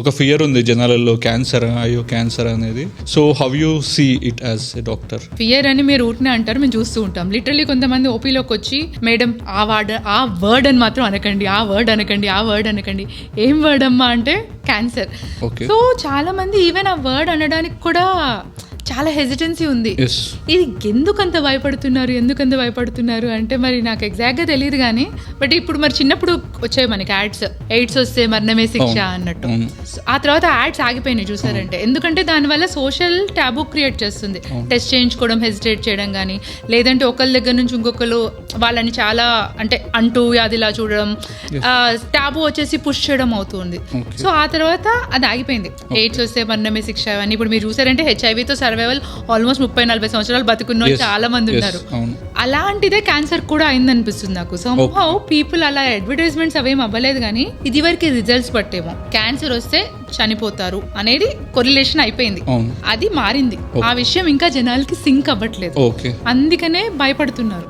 ఒక ఫియర్ ఉంది జనాలలో, క్యాన్సర్, అయ్యో క్యాన్సర్ అనేది. So how you see it as a doctor? Fear అని మీరు ఊరినే అంటారు, మేము చూస్తూ ఉంటాం. లిటరలీ కొంతమంది ఓపీలోకి వచ్చి, మేడం ఆ వర్డ్ అని మాత్రం అనకండి, ఆ వర్డ్ అనకండి. ఏం వర్డ్ అమ్మా అంటే క్యాన్సర్. సో చాలా మంది ఈవెన్ ఆ వర్డ్ అనడానికి కూడా చాలా హెజిటెన్సీ ఉంది. ఇది ఎందుకంత భయపడుతున్నారు అంటే మరి నాకు ఎగ్జాక్ట్గా తెలియదు కానీ, బట్ ఇప్పుడు మరి చిన్నప్పుడు వచ్చాయి మనకి యాడ్స్, ఎయిడ్స్ వస్తే మరణమే శిక్ష అన్నట్టు. ఆ తర్వాత యాడ్స్ ఆగిపోయినాయి చూసారంటే, ఎందుకంటే దానివల్ల సోషల్ టాబూ క్రియేట్ చేస్తుంది. టెస్ట్ చేయించుకోవడం హెజిటేట్ చేయడం కానీ, లేదంటే ఒకళ్ళ దగ్గర నుంచి ఇంకొకరు వాళ్ళని చాలా అంటే అంటూ వ్యాధిలా చూడడం, టాబూ వచ్చేసి పుష్ చేయడం అవుతుంది. సో ఆ తర్వాత అది ఆగిపోయింది. ఎయిడ్స్ వస్తే మరణమే శిక్ష అని. ఇప్పుడు మీరు చూసారంటే హెచ్ఐవితో సర్వైవల్ ఆల్మోస్ట్ 30-40 సంవత్సరాలు బతుకున్న చాలా మంది ఉన్నారు. అలాంటిదే క్యాన్సర్ కూడా అయిందనిపిస్తుంది నాకు. సంహౌ పీపుల్ అలా అడ్వర్టైజ్మెంట్స్ అవేం అవ్వలేదు కానీ ఇది వరకు రిజల్ట్స్ బట్టేమో క్యాన్సర్ వస్తే చనిపోతారు అనేది కొరిలేషన్ అయిపోయింది. అది మారింది. ఆ విషయం ఇంకా జనాలకి సింక్ అవ్వట్లేదు, అందుకనే భయపడుతున్నారు.